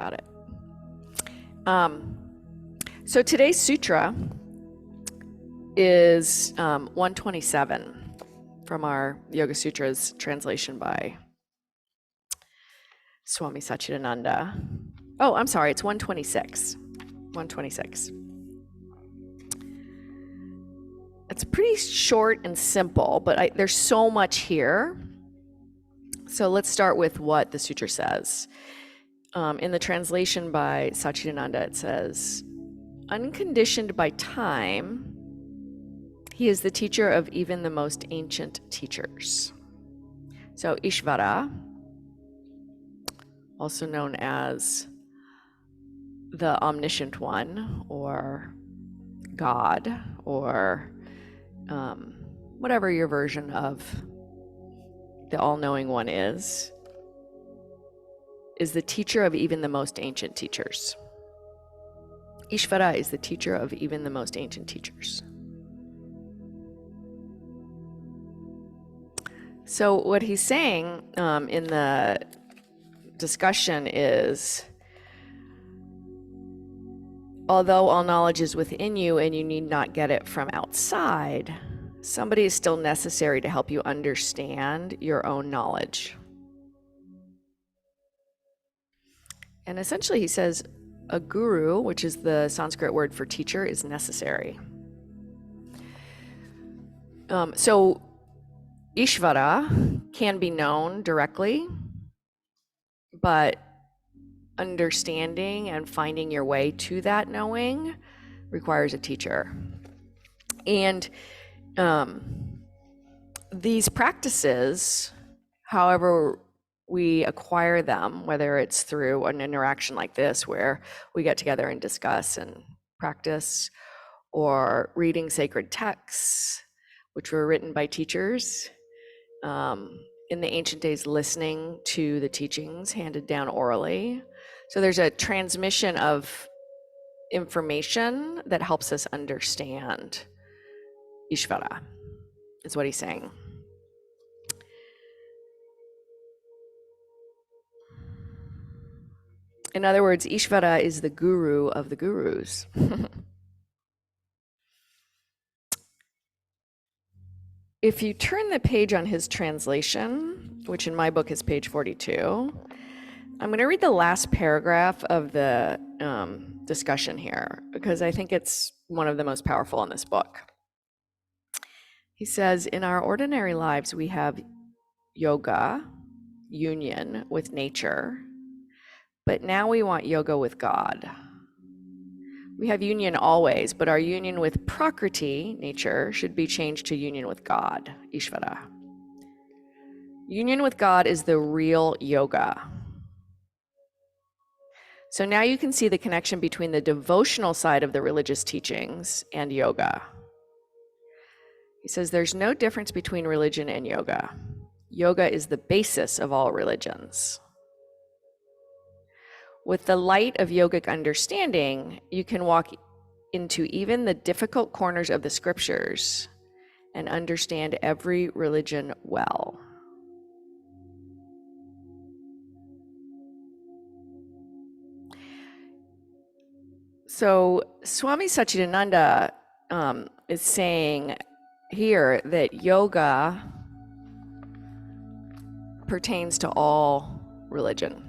about it. So today's sutra is 127 from our Yoga Sutras translation by Swami Satchidananda. Oh, I'm sorry, it's 126. 126. It's pretty short and simple, but there's so much here. So let's start with what the sutra says. In the translation by Satchidananda, it says, unconditioned by time, he is the teacher of even the most ancient teachers. So Ishvara, also known as the omniscient one, or God, or whatever your version of the all-knowing one is the teacher of even the most ancient teachers. Ishvara is the teacher of even the most ancient teachers. So what he's saying in the discussion is, although all knowledge is within you and you need not get it from outside, somebody is still necessary to help you understand your own knowledge. And essentially he says a guru, which is the Sanskrit word for teacher, is necessary. So Ishvara can be known directly, but understanding and finding your way to that knowing requires a teacher. And these practices, however we acquire them, whether it's through an interaction like this where we get together and discuss and practice, or reading sacred texts, which were written by teachers, in the ancient days listening to the teachings handed down orally. So there's a transmission of information that helps us understand Ishvara, is what he's saying. In other words, Ishvara is the guru of the gurus. If you turn the page on his translation, which in my book is page 42, I'm going to read the last paragraph of the discussion here, because I think it's one of the most powerful in this book. He says, in our ordinary lives, we have yoga, union with nature, but now we want yoga with God. We have union always, but our union with Prakriti, nature, should be changed to union with God, Ishvara. Union with God is the real yoga. So now you can see the connection between the devotional side of the religious teachings and yoga. He says there's no difference between religion and yoga. Yoga is the basis of all religions. With the light of yogic understanding, you can walk into even the difficult corners of the scriptures and understand every religion well. So Swami Satchidananda is saying here that yoga pertains to all religion.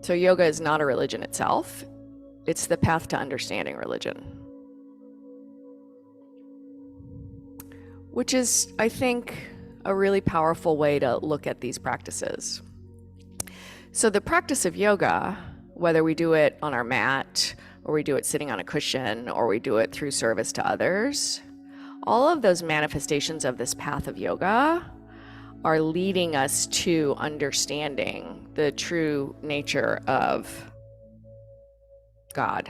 So yoga is not a religion itself. It's the path to understanding religion. Which is, I think, a really powerful way to look at these practices. So the practice of yoga, whether we do it on our mat, or we do it sitting on a cushion, or we do it through service to others, all of those manifestations of this path of yoga are leading us to understanding the true nature of God.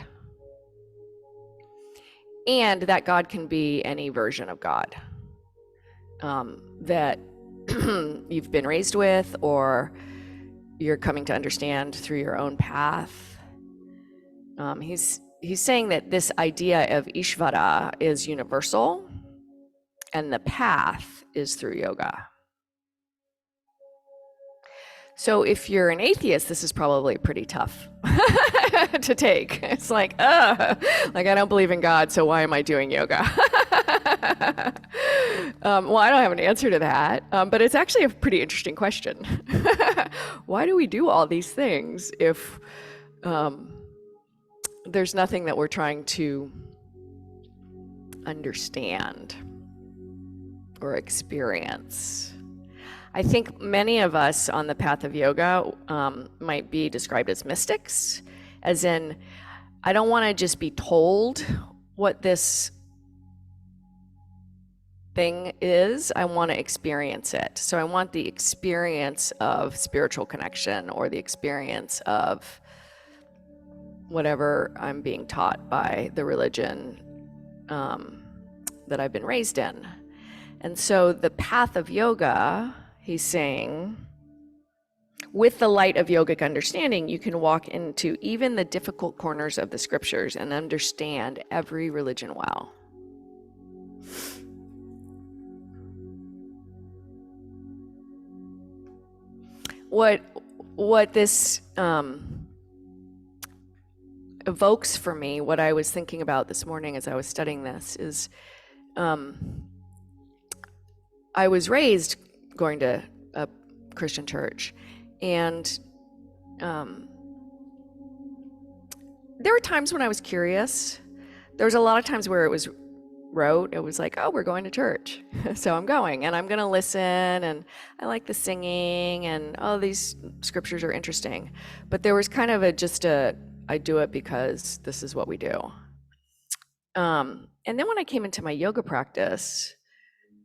And that God can be any version of God that you've been raised with, or you're coming to understand through your own path. He's saying that this idea of Ishvara is universal, and the path is through yoga. So if you're an atheist, this is probably pretty tough to take. It's like I don't believe in God, so why am I doing yoga? Well, I don't have an answer to that, but it's actually a pretty interesting question. Why do we do all these things if there's nothing that we're trying to understand or experience? I think many of us on the path of yoga might be described as mystics, as in, I don't want to just be told what this thing is, I want to experience it. So I want the experience of spiritual connection or the experience of whatever I'm being taught by the religion that I've been raised in. And so the path of yoga, he's saying, with the light of yogic understanding, you can walk into even the difficult corners of the scriptures and understand every religion well. What this evokes for me, what I was thinking about this morning as I was studying this, is I was raised going to a Christian church, and there were times when I was curious. There was a lot of times where it was rote. It was like, oh, we're going to church, so I'm going, and I'm going to listen, and I like the singing, and oh, these scriptures are interesting. But there was kind of I do it because this is what we do. And then when I came into my yoga practice,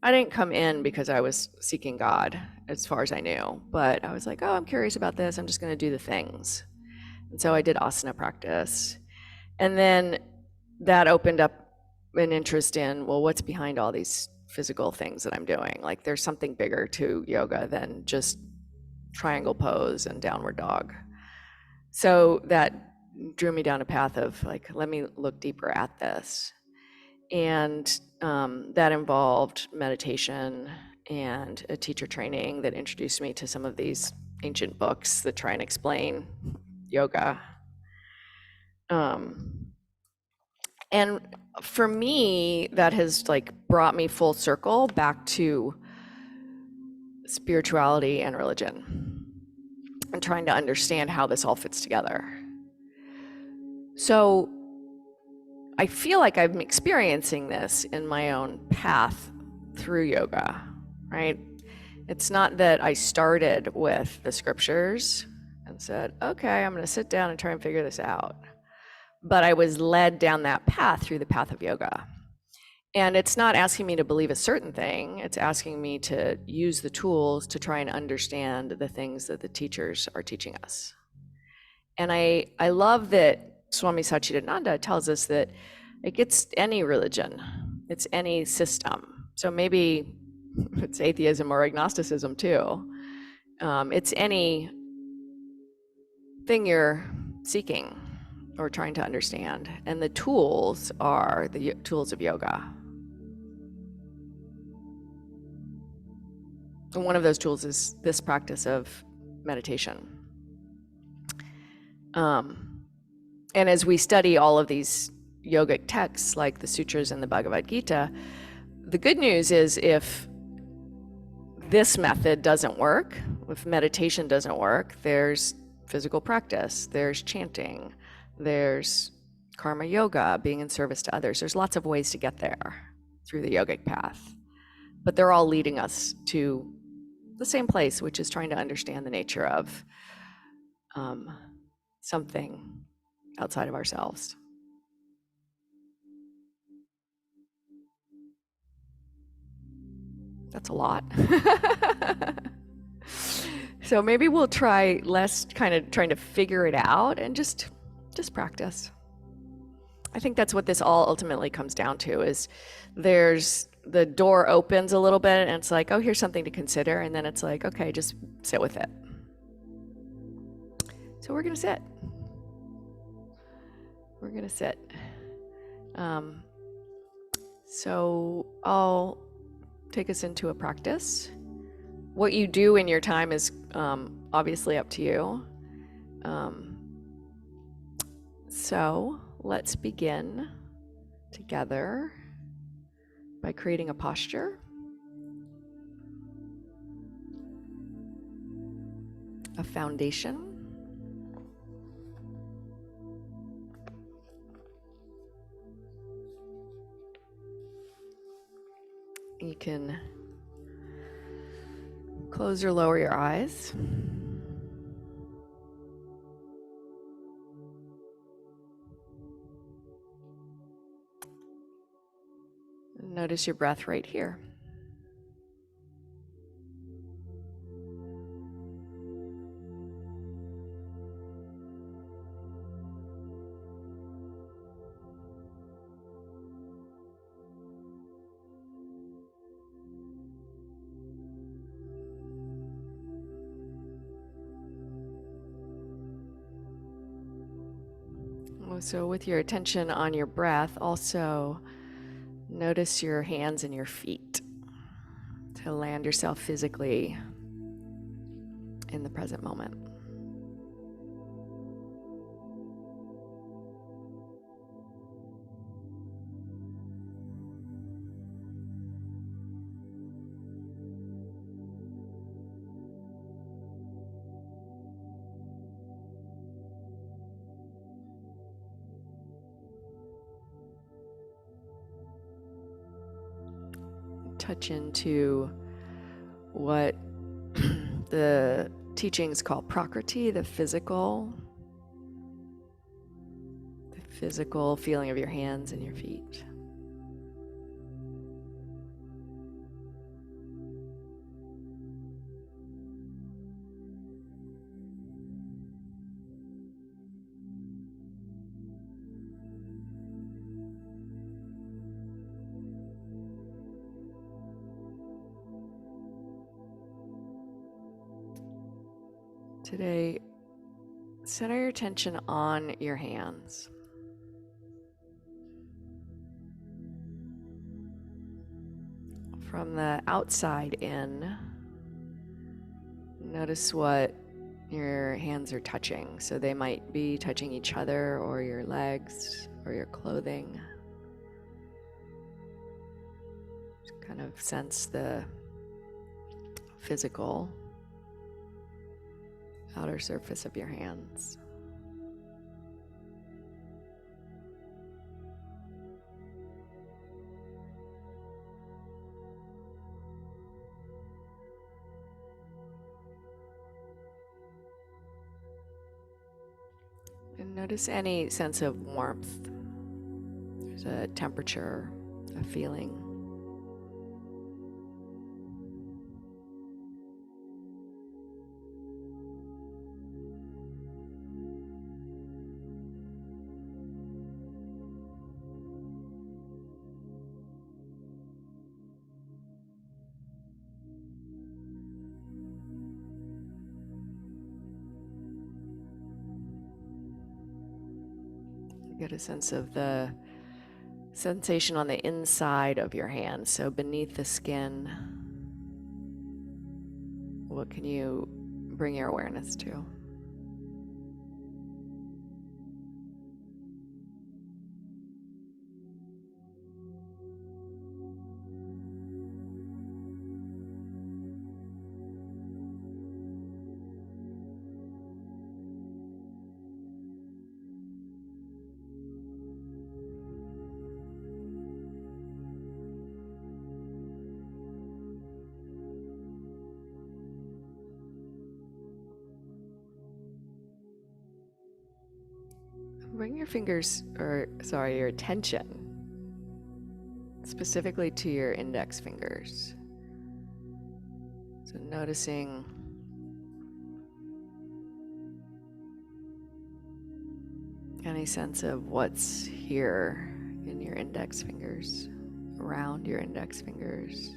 I didn't come in because I was seeking God, as far as I knew, but I was like, oh, I'm curious about this. I'm just going to do the things. And so I did asana practice. And then that opened up an interest in, well, what's behind all these physical things that I'm doing? Like, there's something bigger to yoga than just triangle pose and downward dog. So that drew me down a path of like, let me look deeper at this. And that involved meditation and a teacher training that introduced me to some of these ancient books that try and explain yoga. And for me, that has like brought me full circle back to spirituality and religion and trying to understand how this all fits together. So I feel like I'm experiencing this in my own path through yoga, right? It's not that I started with the scriptures and said, okay, I'm going to sit down and try and figure this out. But I was led down that path through the path of yoga. And it's not asking me to believe a certain thing. It's asking me to use the tools to try and understand the things that the teachers are teaching us. And I love that Swami Satchidananda tells us that it's any religion, it's any system. So maybe it's atheism or agnosticism too. It's any thing you're seeking or trying to understand. And the tools are the tools of yoga. And one of those tools is this practice of meditation. And as we study all of these yogic texts like the sutras and the Bhagavad Gita, the good news is if this method doesn't work, if meditation doesn't work, there's physical practice, there's chanting, there's karma yoga, being in service to others. There's lots of ways to get there through the yogic path, but they're all leading us to the same place, which is trying to understand the nature of something outside of ourselves. That's a lot. So maybe we'll try less kind of trying to figure it out and just practice. I think that's what this all ultimately comes down to, is there's the door opens a little bit and it's like, oh, here's something to consider. And then it's like, okay, just sit with it. So we're going to sit. We're going to sit. So I'll take us into a practice What you do in your time is obviously up to you. So let's begin together by creating a posture. A foundation. You can close or lower your eyes. Notice your breath right here. So with your attention on your breath, also notice your hands and your feet to land yourself physically in the present moment. Touch into what the teachings call prakriti, the physical feeling of your hands and your feet. Today, center your attention on your hands. From the outside in, notice what your hands are touching. So they might be touching each other or your legs or your clothing. Just kind of sense the physical outer surface of your hands. And notice any sense of warmth. There's a temperature, a feeling. Get a sense of the sensation on the inside of your hand, so beneath the skin. What can you bring your awareness to? Bring your your attention specifically to your index fingers. So noticing any sense of what's here in your index fingers, around your index fingers.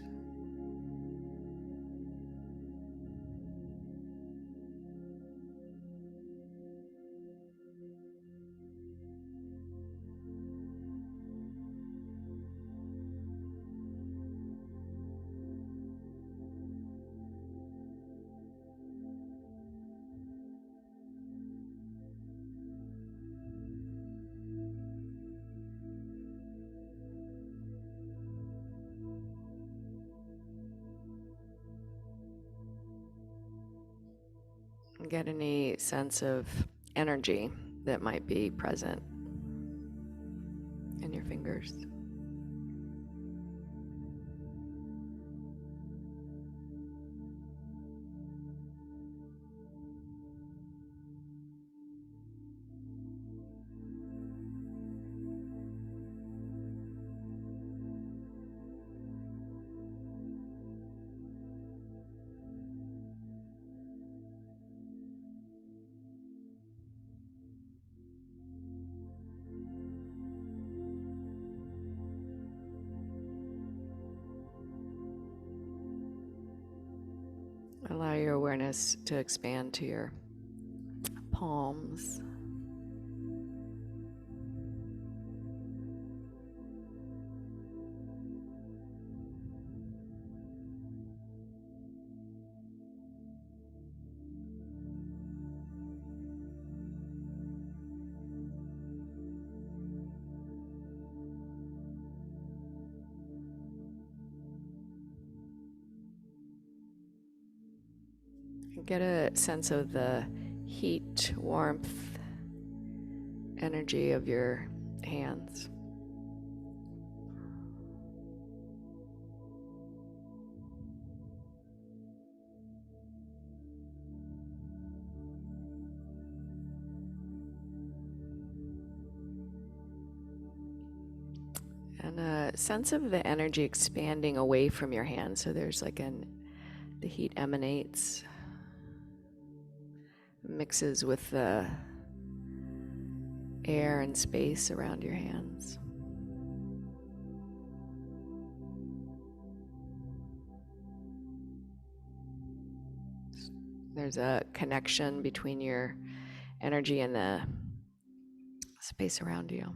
Get any sense of energy that might be present in your fingers. Allow your awareness to expand to your palms. Get a sense of the heat, warmth, energy of your hands. And a sense of the energy expanding away from your hands. So there's like the heat emanates, mixes with the air and space around your hands. There's a connection between your energy and the space around you.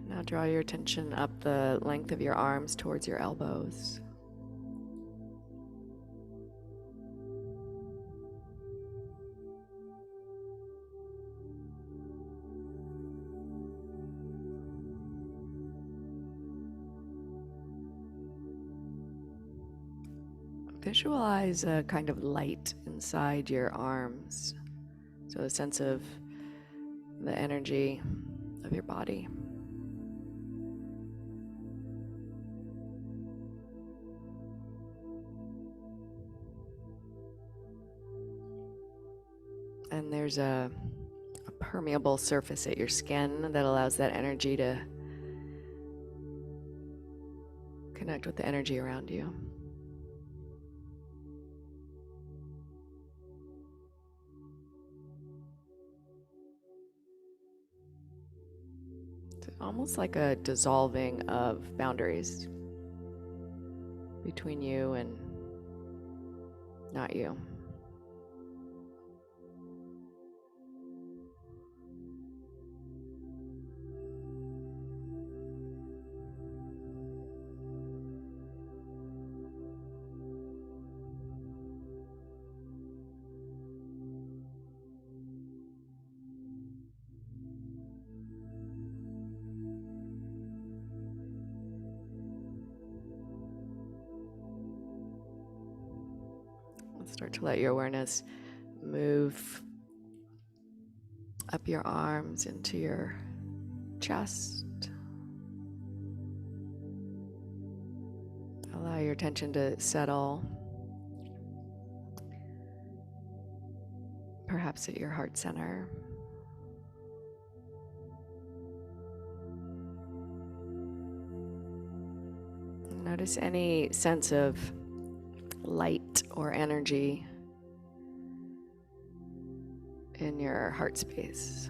Now draw your attention up the length of your arms towards your elbows. Visualize a kind of light inside your arms. So a sense of the energy of your body. And there's a permeable surface at your skin that allows that energy to connect with the energy around you. It's almost like a dissolving of boundaries between you and not you. Start to let your awareness move up your arms into your chest. Allow your attention to settle, perhaps at your heart center. Notice any sense of light or energy in your heart space.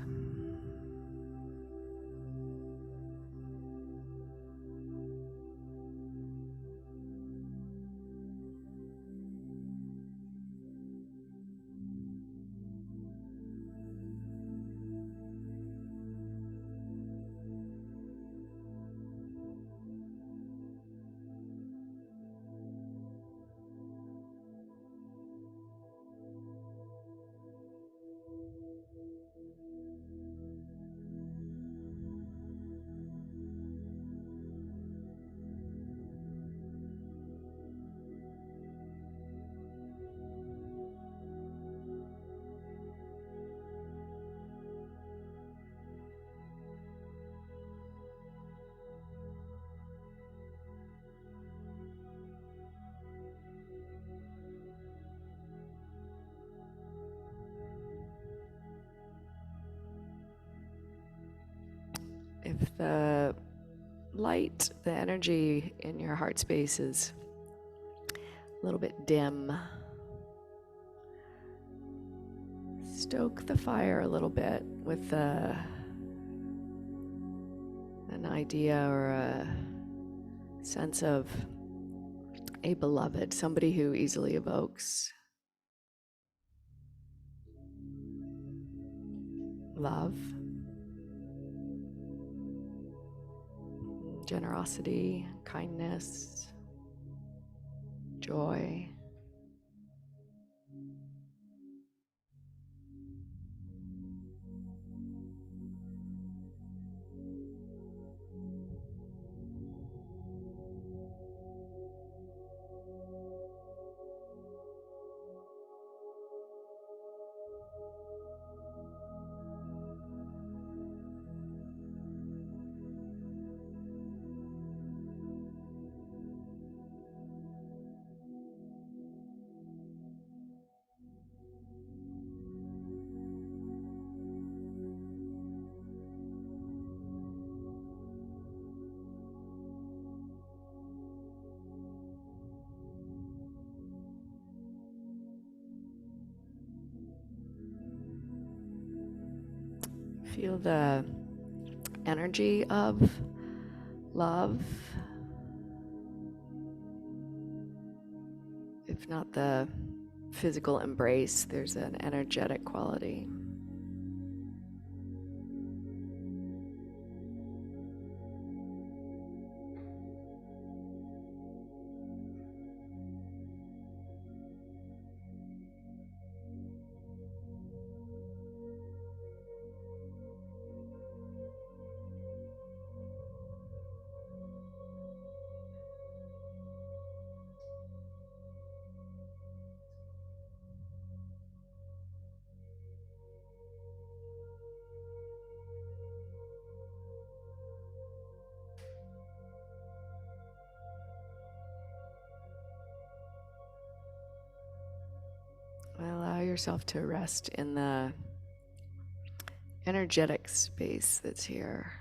if the light, the energy in your heart space is a little bit dim, stoke the fire a little bit with an idea or a sense of a beloved, somebody who easily evokes love, generosity, kindness, joy. Feel the energy of love, if not the physical embrace, there's an energetic quality. Allow yourself to rest in the energetic space that's here.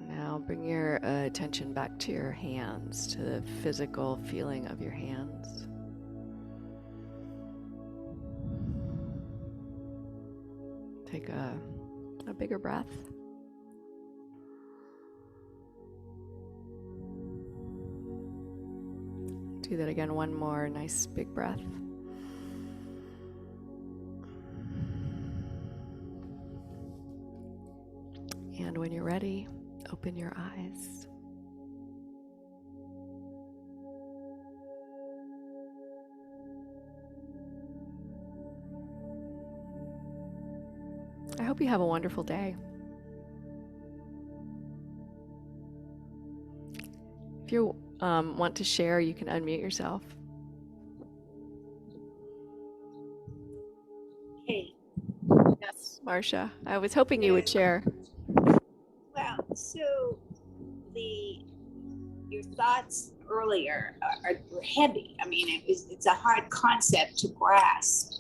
Now bring your attention back to your hands, to the physical feeling of your hands. Take a bigger breath. Do that again, one more nice big breath. And when you're ready, open your eyes. I hope you have a wonderful day. If you want to share, you can unmute yourself. Hey. Yes, Marcia. I was hoping you would share. Well, so your thoughts earlier were heavy. I mean, it's a hard concept to grasp.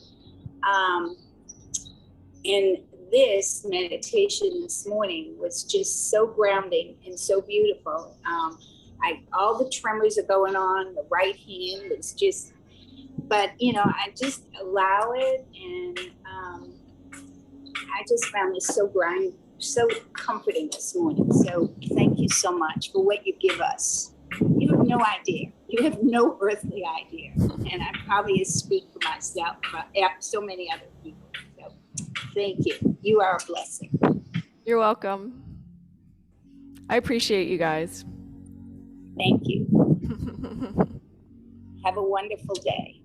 And this meditation this morning was just so grounding and so beautiful. All the tremors are going on. The right hand is just but I just allow it, and I just found this so comforting this morning. So thank you so much for what you give us. You have no idea. You have no earthly idea. And I probably speak for myself, but so many other people. So thank you. You are a blessing. You're welcome. I appreciate you guys. Thank you. Have a wonderful day.